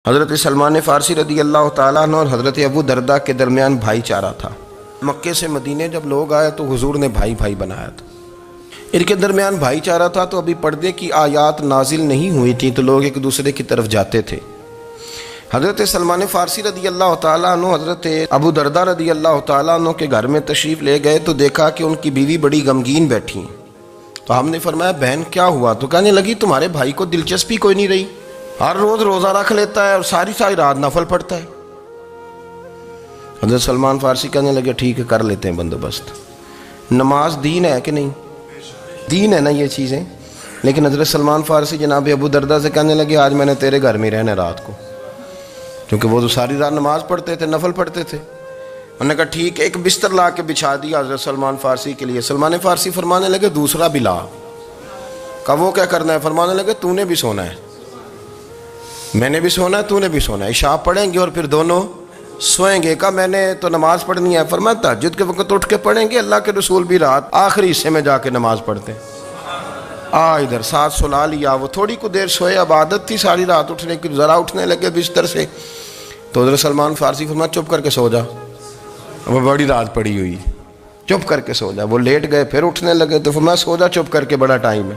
حضرت سلمان فارسی رضی اللہ تعالیٰ عنہ اور حضرت ابو دردہ کے درمیان بھائی چارہ تھا۔ مکے سے مدینے جب لوگ آئے تو حضور نے بھائی بھائی بنایا تھا۔ ان کے درمیان بھائی چارہ تھا تو ابھی پردے کی آیات نازل نہیں ہوئی تھی تو لوگ ایک دوسرے کی طرف جاتے تھے۔ حضرت سلمان فارسی رضی اللہ تعالیٰ عنہ حضرت ابو دردہ رضی اللہ تعالیٰ عنہ کے گھر میں تشریف لے گئے تو دیکھا کہ ان کی بیوی بڑی غمگین بیٹھی ہیں۔ تو ہم نے فرمایا بہن کیا ہوا؟ تو کہنے لگی تمہارے بھائی کو دلچسپی کوئی نہیں رہی، ہر روز روزہ رکھ لیتا ہے اور ساری رات نفل پڑھتا ہے۔ حضرت سلمان فارسی کہنے لگے ٹھیک ہے کر لیتے ہیں بندوبست۔ نماز دین ہے کہ نہیں؟ دین ہے نا یہ چیزیں۔ لیکن حضرت سلمان فارسی جناب ابو دردہ سے کہنے لگے آج میں نے تیرے گھر میں رہنا رات کو، کیونکہ وہ تو ساری رات نماز پڑھتے تھے، نفل پڑھتے تھے۔ انہوں نے کہا ٹھیک ہے، ایک بستر لا کے بچھا دیا حضرت سلمان فارسی کے لیے۔ سلمان فارسی فرمانے لگے دوسرا بھی لا۔ کہا وہ کیا کرنا ہے؟ فرمانے لگے تو نے بھی سونا ہے، میں نے بھی سونا ہے، تو نے بھی سونا ہے، عشاء پڑھیں گے اور پھر دونوں سوئیں گے۔ کہا میں نے تو نماز پڑھنی ہے۔ فرمایا تہجد کے وقت اٹھ کے پڑھیں گے، اللہ کے رسول بھی رات آخری حصے میں جا کے نماز پڑھتے ہیں۔ ادھر ساتھ سلا لیا، وہ تھوڑی کو دیر سوئے، اب عادت تھی ساری رات اٹھنے کی، ذرا اٹھنے لگے بستر سے تو حضرت سلمان فارسی فرمایا چپ کر کے سو جا، وہ بڑی رات پڑی ہوئی، چپ کر کے سو جا۔ وہ لیٹ گئے، پھر اٹھنے لگے تو فرمایا سو جا چپ کر کے، بڑا ٹائم ہے۔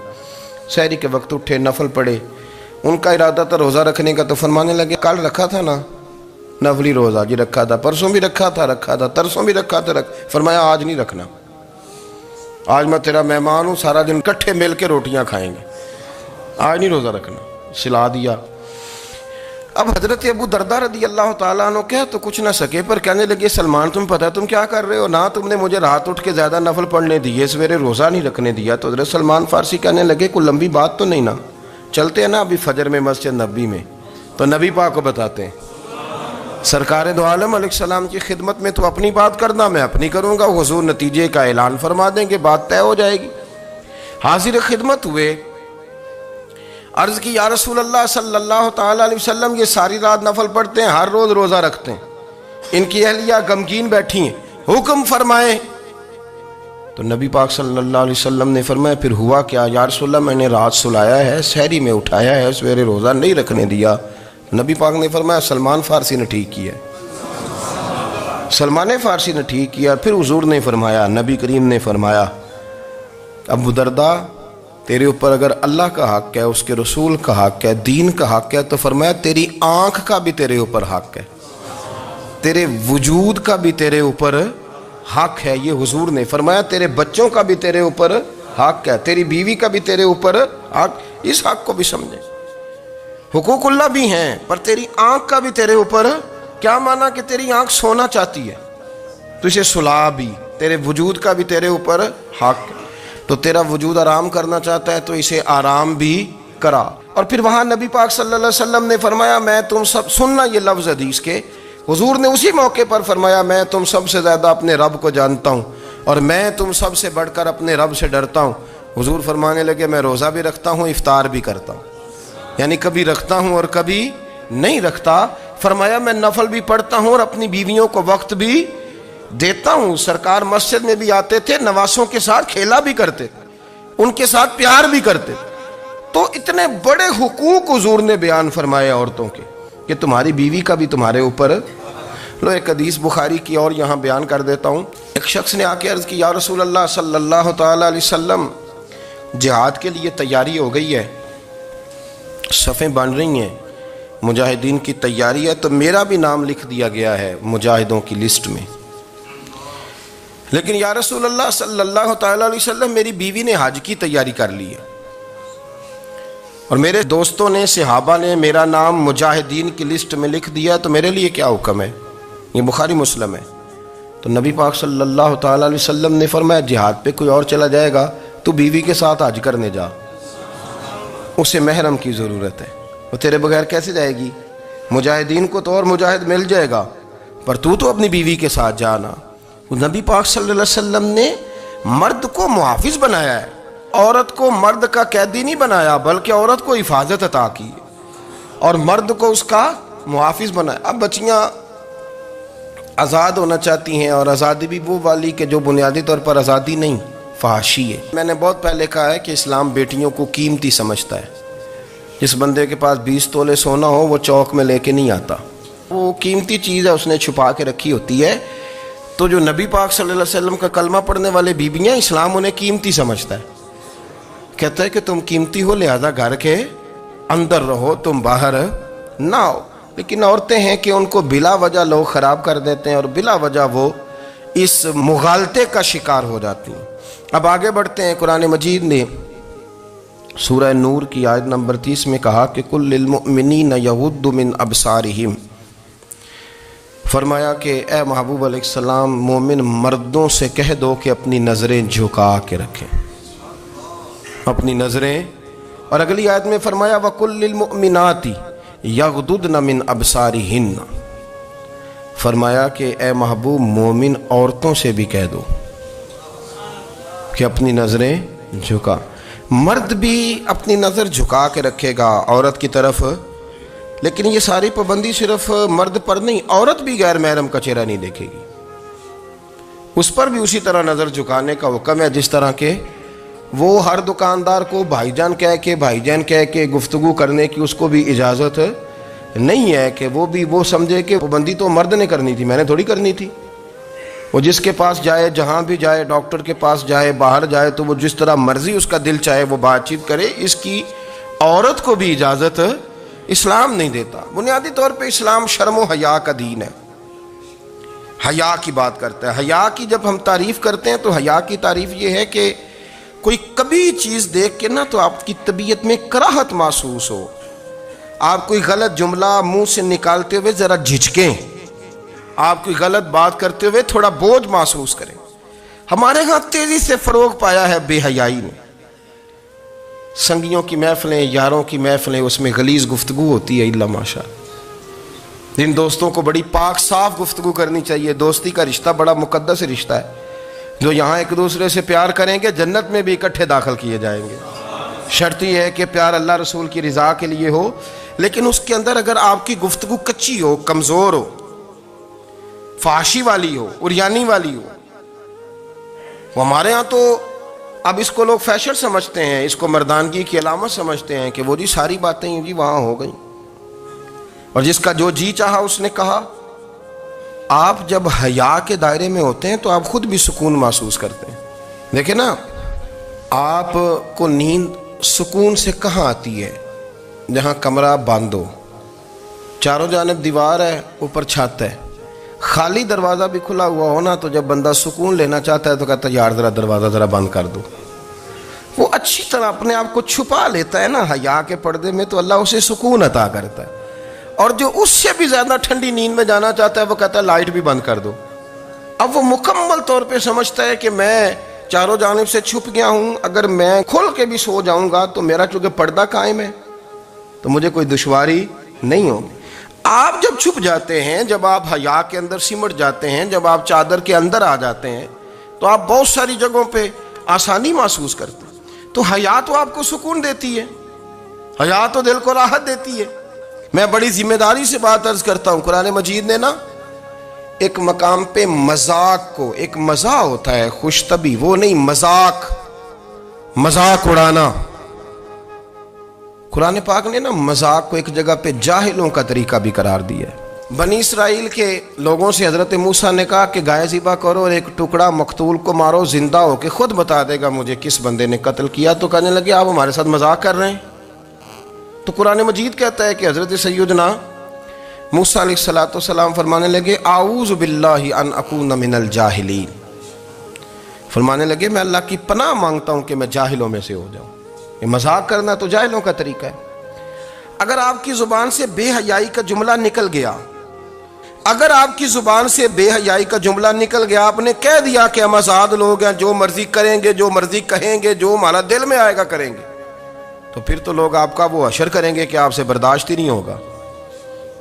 سحری کے وقت اٹھے، نفل پڑھے۔ ان کا ارادہ تھا روزہ رکھنے کا تو فرمانے لگے کل رکھا تھا نا نفلی روزہ، جی رکھا تھا، پرسوں بھی رکھا تھا، ترسوں بھی رکھا تھا۔ فرمایا آج نہیں رکھنا، آج میں تیرا مہمان ہوں، سارا دن کٹھے مل کے روٹیاں کھائیں گے، آج نہیں روزہ رکھنا، سلا دیا۔ اب حضرت ابو دردہ رضی اللہ تعالیٰ عنہ کہہ تو کچھ نہ سکے، پر کہنے لگے سلمان تم پتہ تم کیا کر رہے ہو؟ نہ تم نے مجھے رات اٹھ کے زیادہ نفل پڑھنے دیے، سویرے روزہ نہیں رکھنے دیا۔ تو حضرت سلمان فارسی کہنے لگے کوئی لمبی بات تو نہیں نا، چلتے ہیں نا ابھی فجر میں مسجد نبی میں، تو نبی پاک کو بتاتے ہیں سرکار دو عالم علیہ السلام کی خدمت میں تو اپنی بات کرنا، میں اپنی کروں گا، حضور نتیجے کا اعلان فرما دیں گے، بات طے ہو جائے گی۔ حاضر خدمت ہوئے، عرض کی یا رسول اللہ صلی اللہ تعالیٰ علیہ وسلم یہ ساری رات نفل پڑھتے ہیں، ہر روز روزہ رکھتے ہیں، ان کی اہلیہ غمگین بیٹھی ہیں، حکم فرمائیں۔ تو نبی پاک صلی اللہ علیہ وسلم نے فرمایا پھر ہوا کیا؟ یا رسول اللہ میں نے رات سلایا ہے، سحری میں اٹھایا ہے، سویرے روزہ نہیں رکھنے دیا۔ نبی پاک نے فرمایا سلمان فارسی نے ٹھیک کیا، سلمان فارسی نے ٹھیک کیا۔ پھر حضور نے فرمایا، نبی کریم نے فرمایا ابو دردہ تیرے اوپر اگر اللہ کا حق ہے، اس کے رسول کا حق ہے، دین کا حق ہے، تو فرمایا تیری آنکھ کا بھی تیرے اوپر حق ہے، تیرے وجود کا بھی تیرے اوپر حق ہے۔ یہ حضور نے فرمایا تیرے بچوں کا بھی تیرے اوپر حق ہے، تیری بیوی کا بھی تیرے اوپر حق۔ اس حق کو بھی سمجھیں، حقوق اللہ بھی ہیں، پر تیری آنکھ کا بھی تیرے اوپر کیا مانا کہ تیری آنکھ سونا چاہتی ہے تو اسے سلا بھی، تیرے وجود کا بھی تیرے اوپر حق ہے، تو تیرا وجود آرام کرنا چاہتا ہے تو اسے آرام بھی کرا۔ اور پھر وہاں نبی پاک صلی اللہ علیہ وسلم نے فرمایا میں تم سب، سننا یہ لفظ حدیث کے، حضور نے اسی موقع پر فرمایا میں تم سب سے زیادہ اپنے رب کو جانتا ہوں اور میں تم سب سے بڑھ کر اپنے رب سے ڈرتا ہوں۔ حضور فرمانے لگے میں روزہ بھی رکھتا ہوں، افطار بھی کرتا ہوں، یعنی کبھی رکھتا ہوں اور کبھی نہیں رکھتا۔ فرمایا میں نفل بھی پڑھتا ہوں اور اپنی بیویوں کو وقت بھی دیتا ہوں۔ سرکار مسجد میں بھی آتے تھے، نواسوں کے ساتھ کھیلا بھی کرتے تھے، ان کے ساتھ پیار بھی کرتے تھے۔ تو اتنے بڑے حقوق حضور نے بیان فرمائے عورتوں کے کہ تمہاری بیوی کا بھی تمہارے اوپر۔ لو ایک حدیث بخاری کی اور یہاں بیان کر دیتا ہوں۔ ایک شخص نے آ کے عرض کی یا رسول اللہ صلی اللہ تعالیٰ علیہ وسلم جہاد کے لیے تیاری ہو گئی ہے، صفیں بن رہی ہیں، مجاہدین کی تیاری ہے، تو میرا بھی نام لکھ دیا گیا ہے مجاہدوں کی لسٹ میں، لیکن یا رسول اللہ صلی اللہ تعالیٰ علیہ وسلم میری بیوی نے حج کی تیاری کر لی ہے اور میرے دوستوں نے، صحابہ نے میرا نام مجاہدین کی لسٹ میں لکھ دیا، تو میرے لیے کیا حکم ہے؟ یہ بخاری مسلم ہے۔ تو نبی پاک صلی اللہ تعالیٰ علیہ وسلم نے فرمایا جہاد پہ کوئی اور چلا جائے گا تو بیوی کے ساتھ حج کرنے جا، اسے محرم کی ضرورت ہے، وہ تیرے بغیر کیسے جائے گی؟ مجاہدین کو تو اور مجاہد مل جائے گا، پر تو اپنی بیوی کے ساتھ جانا۔ نبی پاک صلی اللہ علیہ وسلم نے مرد کو محافظ بنایا ہے، عورت کو مرد کا قیدی نہیں بنایا، بلکہ عورت کو حفاظت عطا کی اور مرد کو اس کا محافظ بنایا۔ اب بچیاں آزاد ہونا چاہتی ہیں، اور آزادی بھی وہ والی کہ جو بنیادی طور پر آزادی نہیں، فحاشی ہے۔ میں نے بہت پہلے کہا ہے کہ اسلام بیٹیوں کو قیمتی سمجھتا ہے، جس بندے کے پاس 20 تولے سونا ہو وہ چوک میں لے کے نہیں آتا، وہ قیمتی چیز ہے، اس نے چھپا کے رکھی ہوتی ہے۔ تو جو نبی پاک صلی اللہ علیہ وسلم کا کلمہ پڑھنے والے بیویاں، اسلام انہیں قیمتی سمجھتا ہے، کہتا ہے کہ تم قیمتی ہو لہذا گھر کے اندر رہو، تم باہر نہ ہو۔ لیکن عورتیں ہیں کہ ان کو بلا وجہ لوگ خراب کر دیتے ہیں اور بلا وجہ وہ اس مغالطے کا شکار ہو جاتی ہیں۔ اب آگے بڑھتے ہیں، قرآن مجید نے سورہ نور کی آیت نمبر 30 میں کہا کہ کل للمؤمنین یغضوا من ابصارہم، فرمایا کہ اے محبوب علیہ السلام مومن مردوں سے کہہ دو کہ اپنی نظریں جھکا کے رکھیں، اپنی نظریں۔ اور اگلی آیت میں فرمایا وَقُلْ لِلْمُؤْمِنَاتِ يَغْضُضْنَ مِنْ أَبْصَارِهِنَّ، فرمایا کہ اے محبوب مومن عورتوں سے بھی کہہ دو کہ اپنی نظریں جھکا۔ مرد بھی اپنی نظر جھکا کے رکھے گا عورت کی طرف، لیکن یہ ساری پابندی صرف مرد پر نہیں، عورت بھی غیر محرم کا چہرہ نہیں دیکھے گی، اس پر بھی اسی طرح نظر جھکانے کا حکم ہے، جس طرح کہ وہ ہر دکاندار کو بھائی جان کہہ کے گفتگو کرنے کی اس کو بھی اجازت نہیں ہے کہ وہ بھی وہ سمجھے کہ پابندی تو مرد نے کرنی تھی، میں نے تھوڑی کرنی تھی۔ وہ جس کے پاس جائے، جہاں بھی جائے، ڈاکٹر کے پاس جائے، باہر جائے، تو وہ جس طرح مرضی اس کا دل چاہے وہ بات چیت کرے، اس کی عورت کو بھی اجازت اسلام نہیں دیتا۔ بنیادی طور پہ اسلام شرم و حیا کا دین ہے، حیا کی بات کرتا ہے۔ حیا کی جب ہم تعریف کرتے ہیں تو حیا کی تعریف یہ ہے کہ کوئی کبھی چیز دیکھ کے نہ تو آپ کی طبیعت میں کراہت محسوس ہو، آپ کوئی غلط جملہ منہ سے نکالتے ہوئے ذرا جھجکیں، آپ کوئی غلط بات کرتے ہوئے تھوڑا بوجھ محسوس کریں۔ ہمارے ہاں تیزی سے فروغ پایا ہے بے حیائی نے، سنگیوں کی محفلیں، یاروں کی محفلیں، اس میں غلیظ گفتگو ہوتی ہے، الا ماشاء اللہ۔ جن دوستوں کو بڑی پاک صاف گفتگو کرنی چاہیے، دوستی کا رشتہ بڑا مقدس رشتہ ہے، جو یہاں ایک دوسرے سے پیار کریں گے جنت میں بھی اکٹھے داخل کیے جائیں گے۔ شرط یہ ہے کہ پیار اللہ رسول کی رضا کے لیے ہو، لیکن اس کے اندر اگر آپ کی گفتگو کچی ہو، کمزور ہو، فحاشی والی ہو، عریانی والی ہو، وہ ہمارے ہاں تو اب اس کو لوگ فیشن سمجھتے ہیں، اس کو مردانگی کی علامت سمجھتے ہیں کہ وہ جی ساری باتیں جی وہاں ہو گئیں، اور جس کا جو جی چاہا اس نے کہا۔ آپ جب حیا کے دائرے میں ہوتے ہیں تو آپ خود بھی سکون محسوس کرتے ہیں۔ دیکھیں نا، آپ کو نیند سکون سے کہاں آتی ہے؟ جہاں کمرہ بند ہو، چاروں جانب دیوار ہے، اوپر چھت ہے، خالی دروازہ بھی کھلا ہوا ہونا تو جب بندہ سکون لینا چاہتا ہے تو کہتا ہے یار ذرا دروازہ ذرا بند کر دو۔ وہ اچھی طرح اپنے آپ کو چھپا لیتا ہے نا حیا کے پردے میں، تو اللہ اسے سکون عطا کرتا ہے۔ اور جو اس سے بھی زیادہ ٹھنڈی نیند میں جانا چاہتا ہے وہ کہتا ہے لائٹ بھی بند کر دو۔ اب وہ مکمل طور پہ سمجھتا ہے کہ میں چاروں جانب سے چھپ گیا ہوں، اگر میں کھل کے بھی سو جاؤں گا تو میرا چونکہ پردہ قائم ہے تو مجھے کوئی دشواری نہیں ہوگی۔ آپ جب چھپ جاتے ہیں، جب آپ حیا کے اندر سمٹ جاتے ہیں، جب آپ چادر کے اندر آ جاتے ہیں تو آپ بہت ساری جگہوں پہ آسانی محسوس کرتے ہیں۔ تو حیا تو آپ کو سکون دیتی ہے، حیا تو دل کو راحت دیتی ہے۔ میں بڑی ذمہ داری سے بات عرض کرتا ہوں، قرآن مجید نے نا ایک مقام پہ مذاق کو، ایک مزاح ہوتا ہے خوش طبی، وہ نہیں مذاق اڑانا، قرآن پاک نے نا مذاق کو ایک جگہ پہ جاہلوں کا طریقہ بھی قرار دیا ہے۔ بنی اسرائیل کے لوگوں سے حضرت موسیٰ نے کہا کہ گائے ذبح کرو اور ایک ٹکڑا مقتول کو مارو، زندہ ہو کے خود بتا دے گا مجھے کس بندے نے قتل کیا۔ تو کہنے لگے آپ ہمارے ساتھ مذاق کر رہے ہیں۔ تو قرآن مجید کہتا ہے کہ حضرت سیدنا موسیٰ علیہ السلام فرمانے لگے اعوذ باللہ ان اکون من الجاہلین، فرمانے لگے میں اللہ کی پناہ مانگتا ہوں کہ میں جاہلوں میں سے ہو جاؤں۔ یہ مذاق کرنا تو جاہلوں کا طریقہ ہے۔ اگر آپ کی زبان سے بے حیائی کا جملہ نکل گیا، اگر آپ کی زبان سے بے حیائی کا جملہ نکل گیا، آپ نے کہہ دیا کہ ہم آزاد لوگ ہیں، جو مرضی کریں گے، جو مرضی کہیں گے، جو ہمارا دل میں آئے گا کریں گے، تو پھر تو لوگ آپ کا وہ حشر کریں گے کہ آپ سے برداشت ہی نہیں ہوگا۔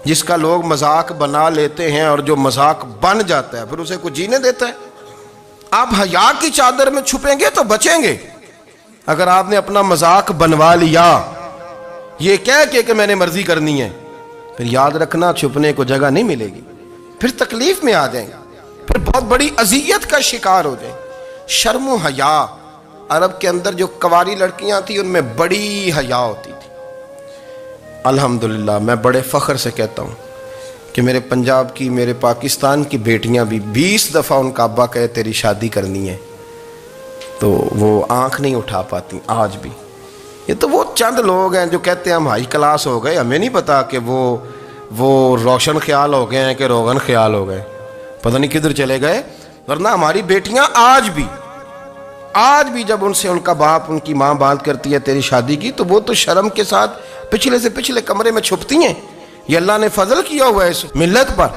جس کا لوگ مذاق بنا لیتے ہیں اور جو مذاق بن جاتا ہے پھر اسے کوئی جینے دیتا ہے؟ آپ حیا کی چادر میں چھپیں گے تو بچیں گے۔ اگر آپ نے اپنا مذاق بنوا لیا یہ کہہ کے کہ میں نے مرضی کرنی ہے، پھر یاد رکھنا چھپنے کو جگہ نہیں ملے گی، پھر تکلیف میں آ جائیں گے، پھر بہت بڑی اذیت کا شکار ہو جائیں۔ شرم و حیا، عرب کے اندر جو کنواری لڑکیاں تھیں ان میں بڑی حیا ہوتی تھی، الحمدللہ میں بڑے فخر سے کہتا ہوں کہ میرے پنجاب کی، میرے پاکستان کی بیٹیاں بھی 20 دفعہ ان کا ابا کہے تیری شادی کرنی ہے تو وہ آنکھ نہیں اٹھا پاتی آج بھی۔ یہ تو وہ چند لوگ ہیں جو کہتے ہیں ہم ہائی کلاس ہو گئے، ہمیں نہیں پتا کہ وہ روشن خیال ہو گئے ہیں کہ روغن خیال ہو گئے، پتہ نہیں کدھر چلے گئے۔ ورنہ ہماری بیٹیاں آج بھی جب ان سے ان کا باپ، ان کی ماں بات کرتی ہے تیری شادی کی، تو وہ تو شرم کے ساتھ پچھلے سے پچھلے کمرے میں چھپتی ہیں۔ یہ اللہ نے فضل کیا ہوا ہے اس ملت پر۔